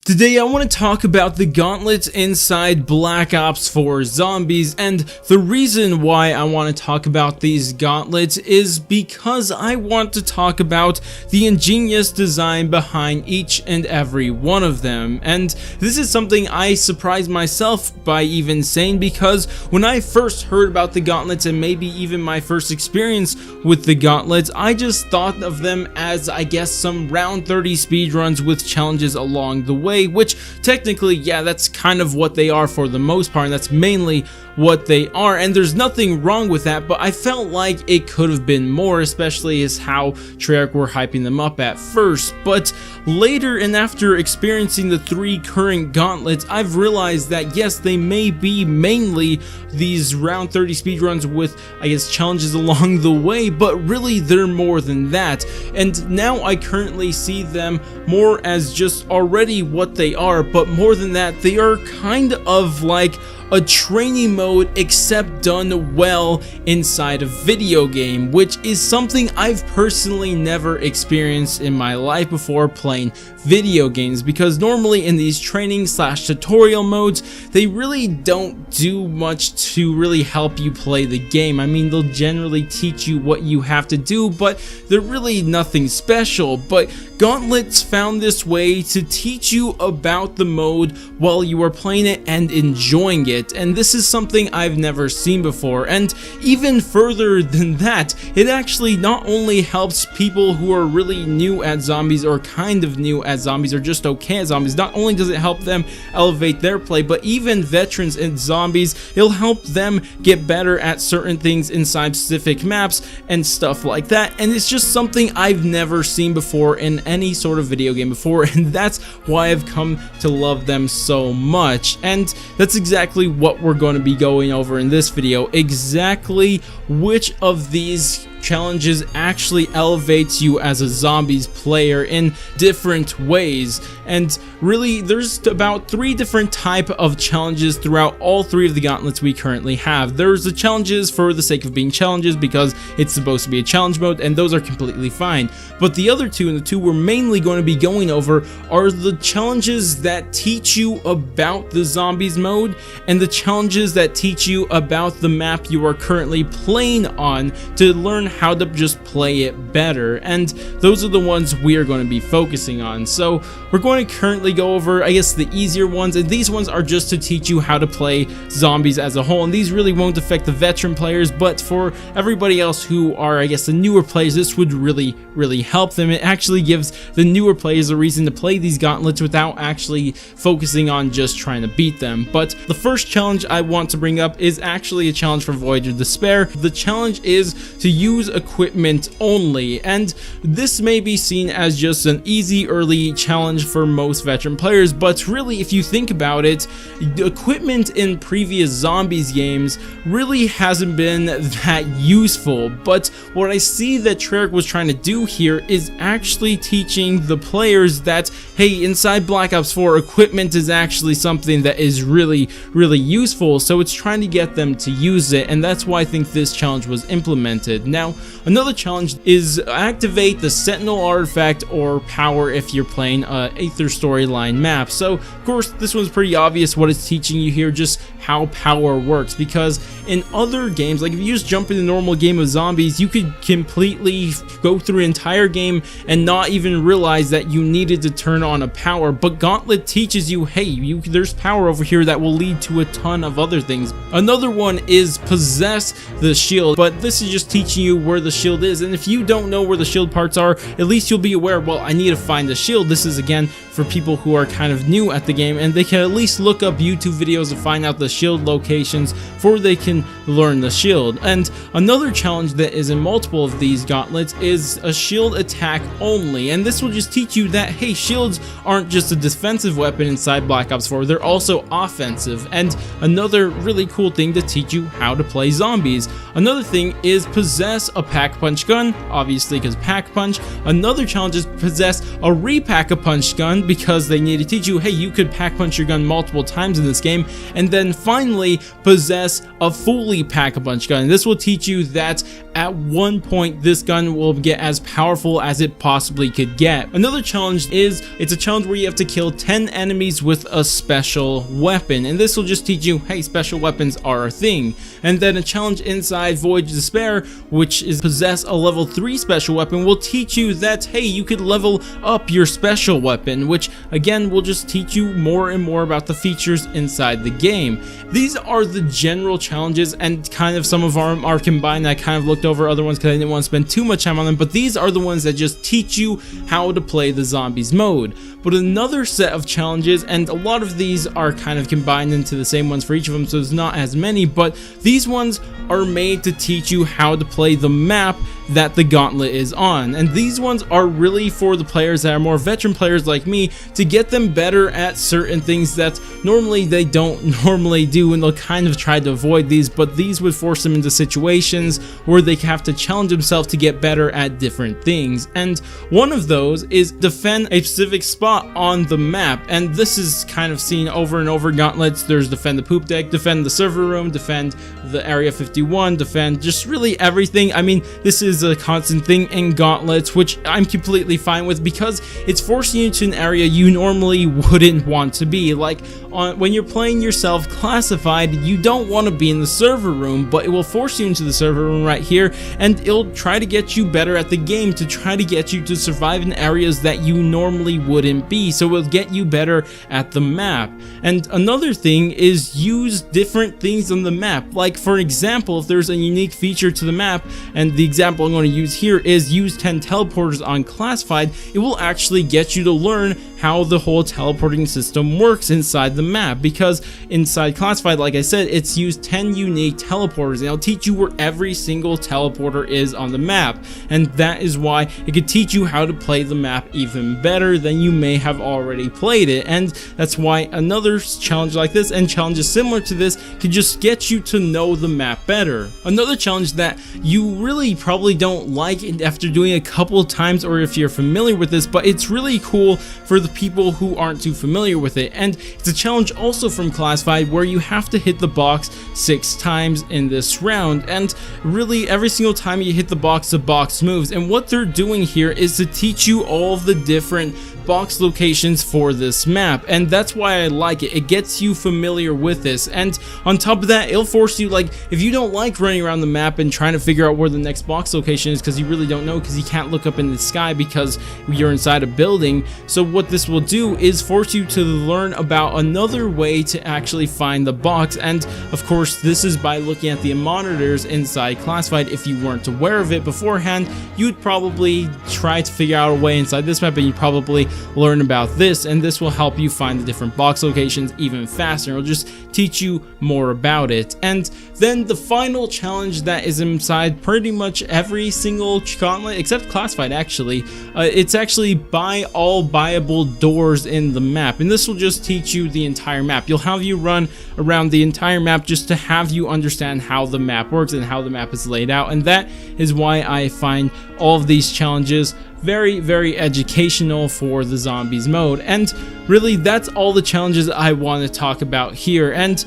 Today I want to talk about the gauntlets inside Black Ops 4 Zombies, and the reason why I want to talk about these gauntlets is because I want to talk about the ingenious design behind each and every one of them. And this is something I surprised myself by even saying, because when I first heard about the gauntlets and maybe even my first experience with the gauntlets, I just thought of them as, I guess, some round 30 speedruns with challenges along the way, which technically, yeah, that's kind of what they are for the most part, and that's mainly what they are, and there's nothing wrong with that, but I felt like it could have been more, especially as how Treyarch were hyping them up at first. But later, and after experiencing the 3 current gauntlets, I've realized that yes, they may be mainly these round 30 speedruns with, I guess, challenges along the way, but really they're more than that. And now I currently see them more as just already what they are, but more than that, they are kind of like a training mode, except done well inside a video game, which is something I've personally never experienced in my life before playing video games, because normally in these training / tutorial modes, they really don't do much to really help you play the game. I mean, they'll generally teach you what you have to do, but they're really nothing special. But Gauntlets found this way to teach you about the mode while you are playing it and enjoying it, and this is something I've never seen before. And even further than that, it actually not only helps people who are really new at zombies, or kind of new at zombies, or just okay at zombies. Not only does it help them elevate their play, but even veterans in zombies, it'll help them get better at certain things inside specific maps and stuff like that. And it's just something I've never seen before in any sort of video game before, and that's why I've come to love them so much. And that's exactly what we're going to be going over in this video, exactly which of these challenges actually elevates you as a zombies player in different ways. And really, there's about 3 different type of challenges throughout all 3 of the gauntlets we currently have. There's the challenges for the sake of being challenges, because it's supposed to be a challenge mode, and those are completely fine. But the other 2, and the 2 we're mainly going to be going over, are the challenges that teach you about the zombies mode, and the challenges that teach you about the map you are currently playing on to learn how to just play it better. And those are the ones we are going to be focusing on. So we're going to currently go over, I guess, the easier ones, and these ones are just to teach you how to play zombies as a whole, and these really won't affect the veteran players, but for everybody else who are, I guess, the newer players, this would really help them. It actually gives the newer players a reason to play these gauntlets without actually focusing on just trying to beat them. But the first challenge I want to bring up is actually a challenge for Voyager Despair. The challenge is to use equipment only, and this may be seen as just an easy early challenge for most veteran players, but really, if you think about it, equipment in previous zombies games really hasn't been that useful. But what I see that Treyarch was trying to do here is actually teaching the players that, hey, inside Black Ops 4, equipment is actually something that is really useful, so it's trying to get them to use it, and that's why I think this challenge was implemented. Now, another challenge is activate the Sentinel artifact or power if you're playing a Aether storyline map. So, of course, this one's pretty obvious what it's teaching you here, just how power works, because in other games, like if you just jump in a normal game of zombies, you could completely go through an entire game and not even realize that you needed to turn on a power. But Gauntlet teaches you, hey, there's power over here that will lead to a ton of other things. Another one is possess the shield, but this is just teaching you where the shield is, and if you don't know where the shield parts are, at least you'll be aware, well, I need to find the shield. This is again for people who are kind of new at the game, and they can at least look up YouTube videos to find out the shield locations before they can learn the shield. And another challenge that is in multiple of these gauntlets is a shield attack only, and this will just teach you that, hey, shields aren't just a defensive weapon inside Black Ops 4, they're also offensive. And another really cool thing to teach you how to play zombies. Another thing is possess a pack-punch gun, obviously because pack-punch. Another challenge is possess a repack-a-punch gun, because they need to teach you, hey, you could pack-punch your gun multiple times in this game. And then finally, possess a fully pack-a-punch gun. And this will teach you that at one point this gun will get as powerful as it possibly could get. Another challenge is, it's a challenge where you have to kill 10 enemies with a special weapon, and this will just teach you, hey, special weapons are a thing. And then a challenge inside Voyage of Despair, which is possess a level 3 special weapon, will teach you that, hey, you could level up your special weapon, which again will just teach you more and more about the features inside the game. These are the general challenges, and kind of some of them are combined. I kind of looked over other ones because I didn't want to spend too much time on them, but these are the ones that just teach you how to play the zombies mode. But another set of challenges, and a lot of these are kind of combined into the same ones for each of them, so there's not as many, but these ones are made to teach you how to play the map that the Gauntlet is on. And these ones are really for the players that are more veteran players like me, to get them better at certain things that normally they don't normally do, and they'll kind of try to avoid these, but these would force them into situations where they have to challenge themselves to get better at different things. And one of those is defend a specific spot on the map, and this is kind of seen over and over. Gauntlets, there's defend the poop deck, defend the server room, defend the Area 51, defend just really everything. I mean, this is a constant thing in Gauntlets, which I'm completely fine with, because it's forcing you to an area you normally wouldn't want to be. Like when you're playing yourself classified, you don't want to be in the server room, but it will force you into the server room right here, and it'll try to get you better at the game, to try to get you to survive in areas that you normally wouldn't be. So it will get you better at the map. And another thing is use different things on the map. Like for example, if there's a unique feature to the map, and the example I'm going to use here is use 10 teleporters on classified, it will actually get you to learn how the whole teleporting system works inside the map, because inside classified, like I said, it's used 10 unique teleporters, and it'll teach you where every single teleporter is on the map. And that is why it could teach you how to play the map even better than you may have already played it. And that's why another challenge like this, and challenges similar to this, can just get you to know the map better. Another challenge that you really probably don't like after doing a couple of times, or if you're familiar with this, but it's really cool for the people who aren't too familiar with it, and it's a challenge also from classified where you have to hit the box 6 times in this round, and really every single time you hit the box moves. And what they're doing here is to teach you all of the different box locations for this map, and that's why I like it. It gets you familiar with this, and on top of that, it'll force you, like, if you don't like running around the map and trying to figure out where the next box location is because you really don't know, because you can't look up in the sky because you're inside a building, so what this will do is force you to learn about another way to actually find the box. And of course, this is by looking at the monitors inside classified. If you weren't aware of it beforehand, you'd probably try to figure out a way inside this map, and you probably learn about this, and this will help you find the different box locations even faster. It'll just teach you more about it. And then the final challenge that is inside pretty much every single Gauntlet except classified, actually, it's actually buy all buyable doors in the map, and this will just teach you the entire map. You'll have you run around the entire map just to have you understand how the map works and how the map is laid out, and that is why I find all of these challenges very, very educational for the zombies mode. And really, that's all the challenges I want to talk about here. And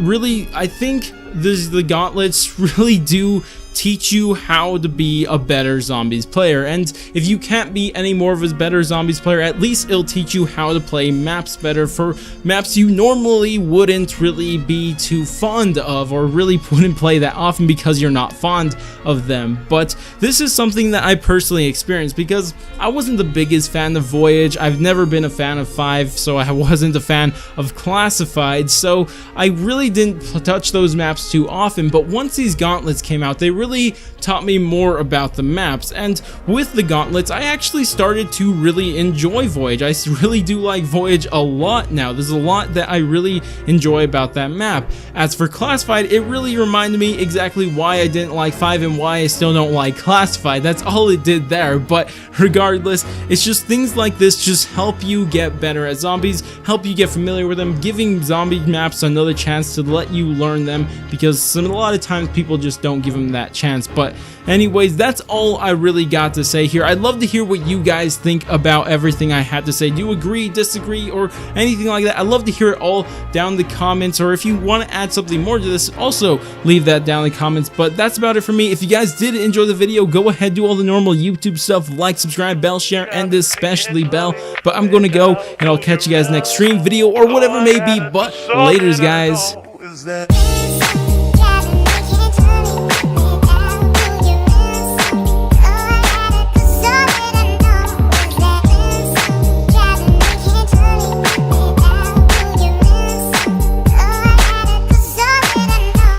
really, I think the Gauntlets really do teach you how to be a better zombies player. And if you can't be any more of a better zombies player, at least it'll teach you how to play maps better, for maps you normally wouldn't really be too fond of, or really wouldn't play that often because you're not fond of them. But this is something that I personally experienced, because I wasn't the biggest fan of Voyage. I've never been a fan of 5, so I wasn't a fan of Classified, so I really didn't touch those maps too often. But once these Gauntlets came out, they really taught me more about the maps, and with the Gauntlets I actually started to really enjoy Voyage. I really do like Voyage a lot now. There's a lot that I really enjoy about that map. As for Classified, it really reminded me exactly why I didn't like 5 and why I still don't like Classified. That's all it did there. But regardless, it's just things like this just help you get better at zombies, help you get familiar with them, giving zombie maps another chance to let you learn them, because a lot of times people just don't give them that that chance. But anyways, that's all I really got to say here. I'd love to hear what you guys think about everything I had to say. Do you agree, disagree, or anything like that? I'd love to hear it all down in the comments, or if you want to add something more to this, also leave that down in the comments. But that's about it for me. If you guys did enjoy the video, go ahead, do all the normal YouTube stuff, like, subscribe, bell, share, and especially bell. But I'm gonna go, and I'll catch you guys next stream, video, or whatever it may be. But laters, guys.